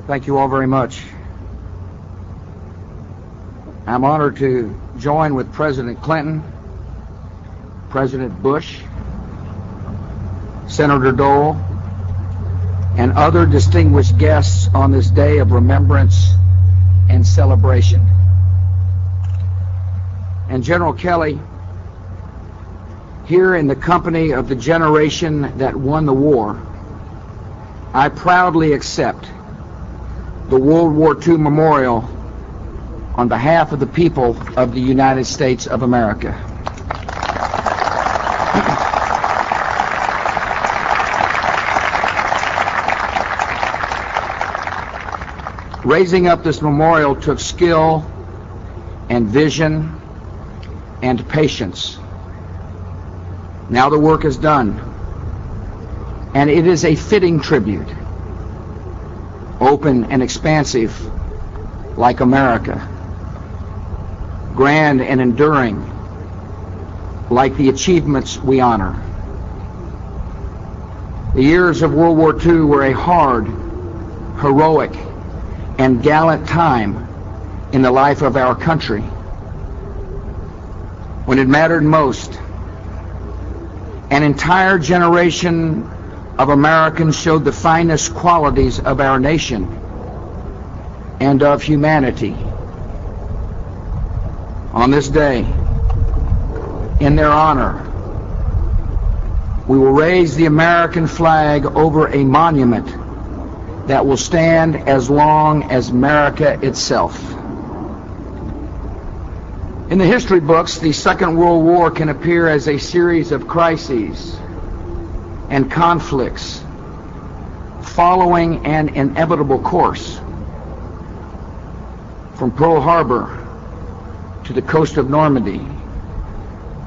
Thank you all very much. I'm honored to join with President Clinton, President Bush, Senator Dole, and other distinguished guests on this day of remembrance and celebration. And General Kelly, here in the company of the generation that won the war, I proudly accept the World War II Memorial on behalf of the people of the United States of America. Raising up this memorial took skill and vision and patience. Now the work is done, and it is a fitting tribute, open and expansive like America, grand and enduring like the achievements we honor. The years of World War II were a hard, heroic, and gallant time in the life of our country. When it mattered most, an entire generation of Americans showed the finest qualities of our nation and of humanity. On this day, in their honor, we will raise the American flag over a monument that will stand as long as America itself. In the history books, the Second World War can appear as a series of crises and conflicts following an inevitable course. From Pearl Harbor to the coast of Normandy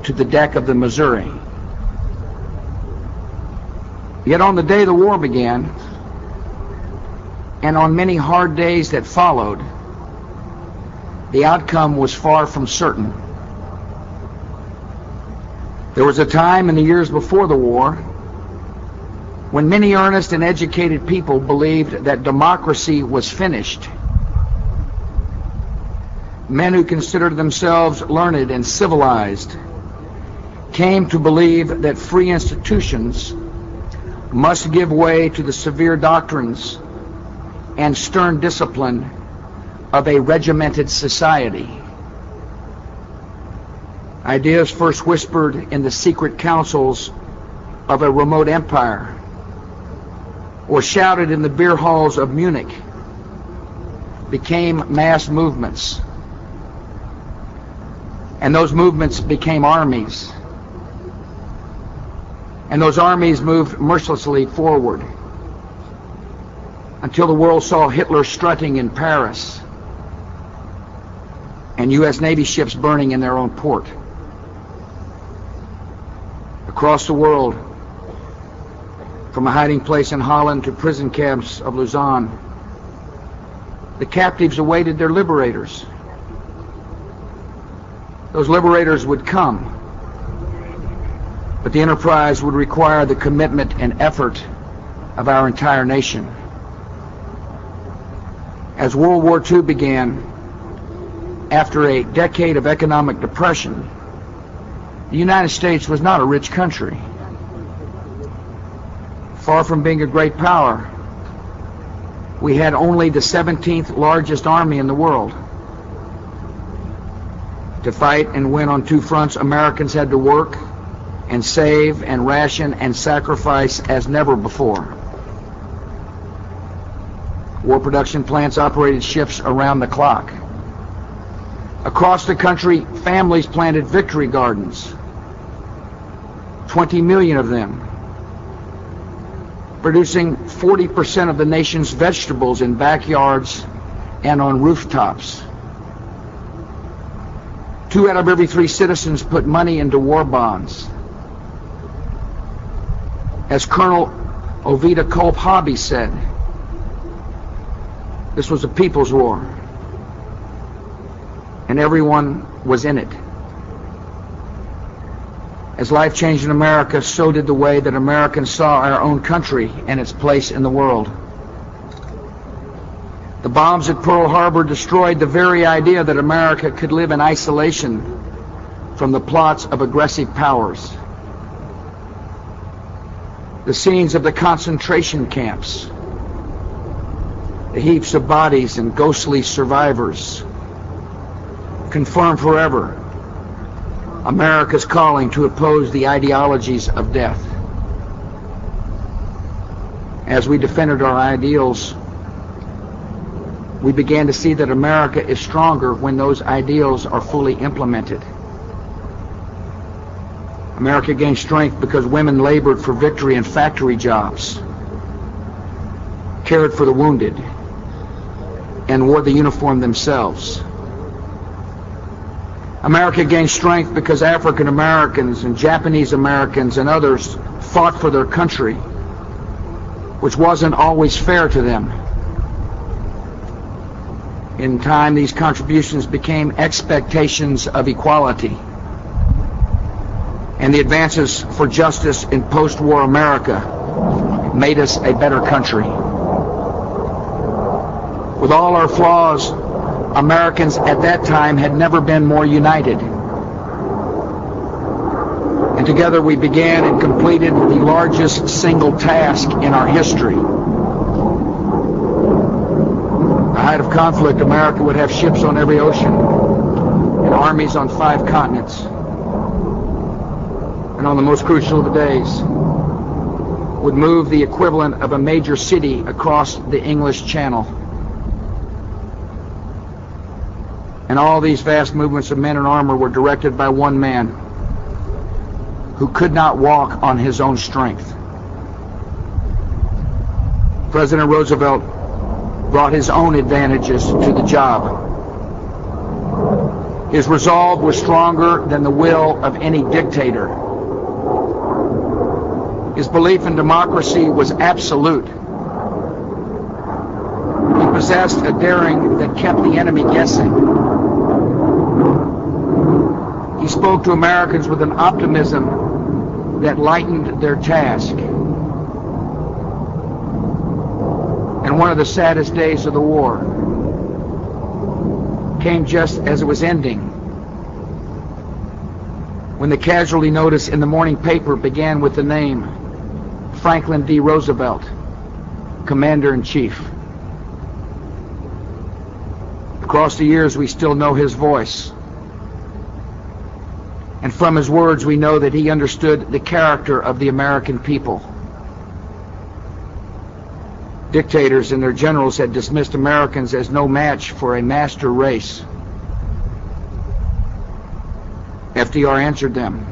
to the deck of the Missouri. Yet on the day the war began, and on many hard days that followed, the outcome was far from certain. There was a time in the years before the war when many earnest and educated people believed that democracy was finished. Men who considered themselves learned and civilized came to believe that free institutions must give way to the severe doctrines and stern discipline of a regimented society. Ideas first whispered in the secret councils of a remote empire, or shouted in the beer halls of Munich, became mass movements. And those movements became armies. And those armies moved mercilessly forward until the world saw Hitler strutting in Paris and U.S. Navy ships burning in their own port. Across the world, from a hiding place in Holland to prison camps of Lausanne, the captives awaited their liberators. Those liberators would come, but the enterprise would require the commitment and effort of our entire nation. As World War II began, after a decade of economic depression, the United States was not a rich country. Far from being a great power, we had only the 17th largest army in the world. To fight and win on two fronts, Americans had to work and save and ration and sacrifice as never before. War production plants operated shifts around the clock. Across the country, families planted victory gardens, 20 million of them, producing 40% of the nation's vegetables in backyards and on rooftops. 2 out of every 3 citizens put money into war bonds. As Colonel Ovida Culp Hobby said, this was a people's war, and everyone was in it. As life changed in America, so did the way that Americans saw our own country and its place in the world. The bombs at Pearl Harbor destroyed the very idea that America could live in isolation from the plots of aggressive powers. The scenes of the concentration camps, the heaps of bodies and ghostly survivors, confirm forever America's calling to oppose the ideologies of death. As we defended our ideals, we began to see that America is stronger when those ideals are fully implemented. America gained strength because women labored for victory in factory jobs, cared for the wounded, and wore the uniform themselves. America gained strength because African Americans and Japanese Americans and others fought for their country, which wasn't always fair to them. In time, these contributions became expectations of equality, and the advances for justice in post-war America made us a better country. With all our flaws, Americans at that time had never been more united. And together we began and completed the largest single task in our history. At the height of conflict, America would have ships on every ocean and armies on 5 continents. And on the most crucial of the days, would move the equivalent of a major city across the English Channel. And all these vast movements of men in armor were directed by one man who could not walk on his own strength. President Roosevelt brought his own advantages to the job. His resolve was stronger than the will of any dictator. His belief in democracy was absolute. He possessed a daring that kept the enemy guessing. He spoke to Americans with an optimism that lightened their task. And one of the saddest days of the war came just as it was ending, when the casualty notice in the morning paper began with the name Franklin D. Roosevelt, Commander-in-Chief. Across the years, we still know his voice. And from his words, we know that he understood the character of the American people. Dictators and their generals had dismissed Americans as no match for a master race. FDR answered them.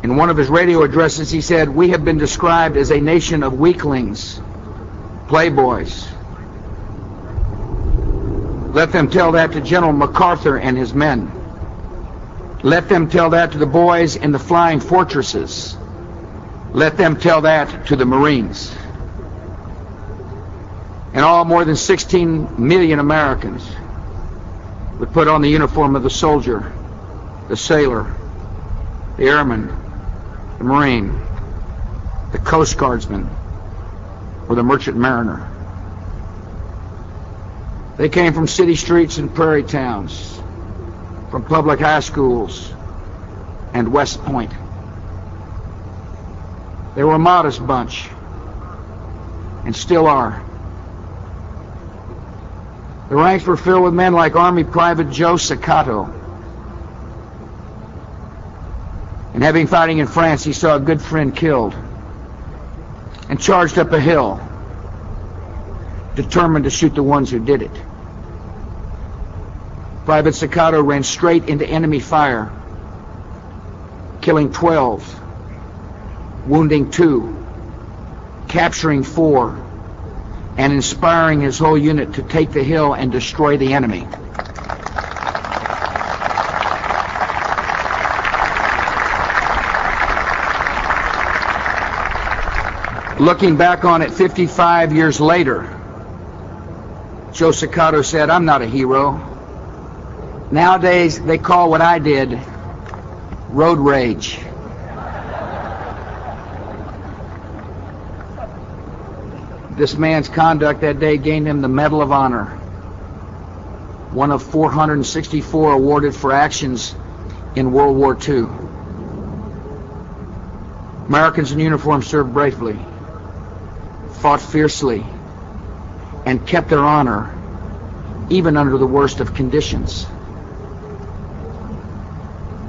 In one of his radio addresses, he said, "We have been described as a nation of weaklings, playboys. Let them tell that to General MacArthur and his men. Let them tell that to the boys in the flying fortresses. Let them tell that to the Marines." And all more than 16 million Americans would put on the uniform of the soldier, the sailor, the airman, the Marine, the Coast Guardsman, or the merchant mariner. They came from city streets and prairie towns, from public high schools and West Point. They were a modest bunch, and still are. The ranks were filled with men like Army Private Joe Sakato. And having fighting in France, he saw a good friend killed and charged up a hill, determined to shoot the ones who did it. Private Sakato ran straight into enemy fire, killing 12, wounding 2, capturing 4, and inspiring his whole unit to take the hill and destroy the enemy. Looking back on it 55 years later, Joe Sakato said, "I'm not a hero. Nowadays, they call what I did road rage." This man's conduct that day gained him the Medal of Honor, one of 464 awarded for actions in World War II. Americans in uniform served bravely, fought fiercely, and kept their honor even under the worst of conditions.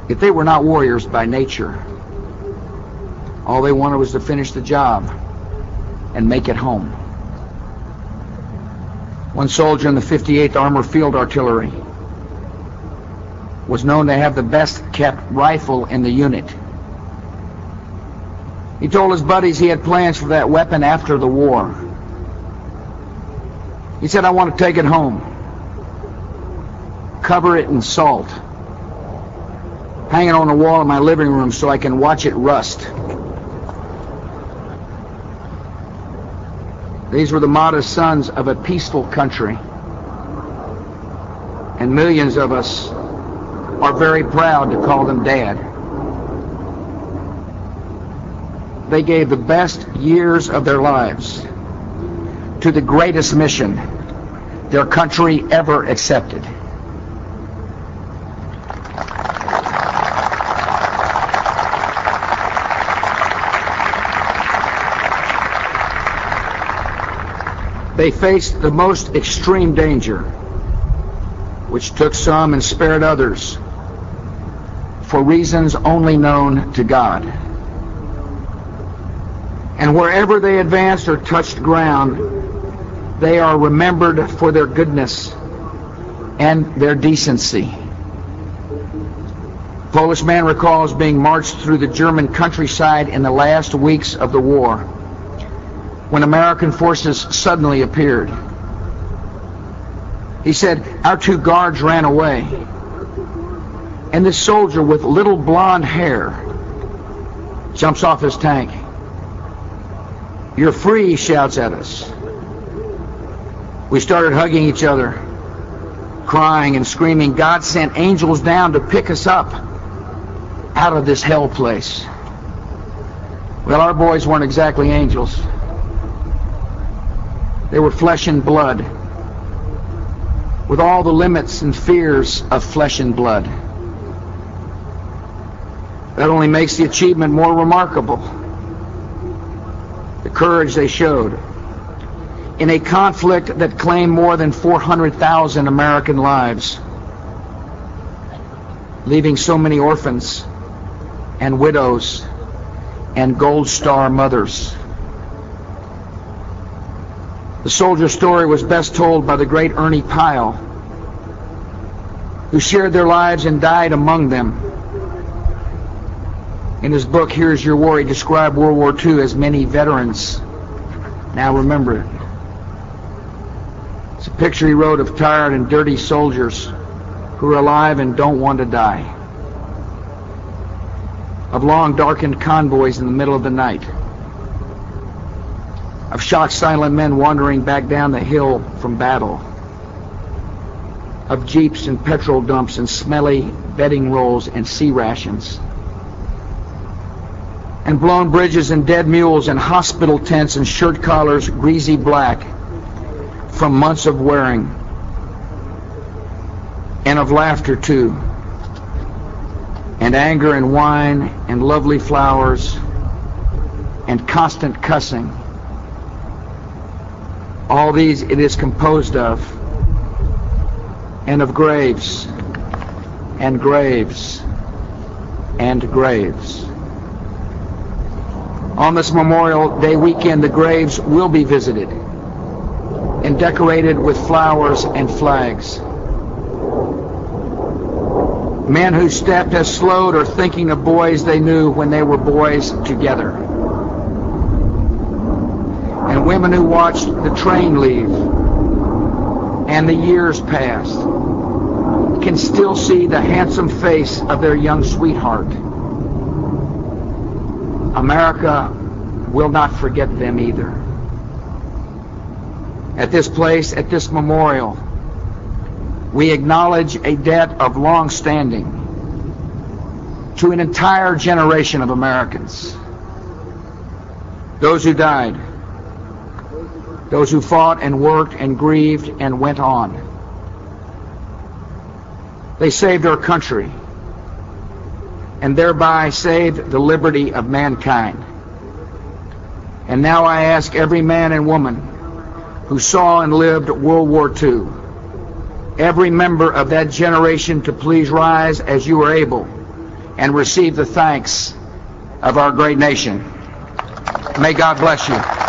Yet they were not warriors by nature. All they wanted was to finish the job and make it home. One soldier in the 58th Armored Field Artillery was known to have the best kept rifle in the unit. He told his buddies he had plans for that weapon after the war. He said, "I want to take it home, cover it in salt, hang it on the wall in my living room so I can watch it rust." These were the modest sons of a peaceful country, and millions of us are very proud to call them Dad. They gave the best years of their lives to the greatest mission their country ever accepted. They faced the most extreme danger, which took some and spared others, for reasons only known to God. And wherever they advanced or touched ground, they are remembered for their goodness and their decency. A Polish man recalls being marched through the German countryside in the last weeks of the war, when American forces suddenly appeared. He said, "Our two guards ran away, and this soldier with little blonde hair jumps off his tank. 'You're free,' he shouts at us. We started hugging each other, crying and screaming. God sent angels down to pick us up out of this hell place." Well, our boys weren't exactly angels. They were flesh and blood, with all the limits and fears of flesh and blood. That only makes the achievement more remarkable. The courage they showed in a conflict that claimed more than 400,000 American lives, leaving so many orphans and widows and Gold Star mothers. The soldier's story was best told by the great Ernie Pyle, who shared their lives and died among them. In his book, Here's Your War, he described World War II as many veterans now remember it. It's a picture he wrote of tired and dirty soldiers who are alive and don't want to die, of long darkened convoys in the middle of the night, of shocked silent men wandering back down the hill from battle, of jeeps and petrol dumps and smelly bedding rolls and sea rations, and blown bridges and dead mules and hospital tents and shirt collars greasy black from months of wearing, and of laughter too, and anger and wine and lovely flowers and constant cussing. All these it is composed of, and of graves and graves and graves. On this Memorial Day weekend, the graves will be visited and decorated with flowers and flags. Men whose step has slowed are thinking of boys they knew when they were boys together. And women who watched the train leave and the years pass can still see the handsome face of their young sweetheart. America will not forget them either. At this place, at this memorial, we acknowledge a debt of long standing to an entire generation of Americans. Those who died, those who fought and worked and grieved and went on. They saved our country and thereby saved the liberty of mankind. And now I ask every man and woman who saw and lived World War II, every member of that generation, to please rise as you are able and receive the thanks of our great nation. May God bless you.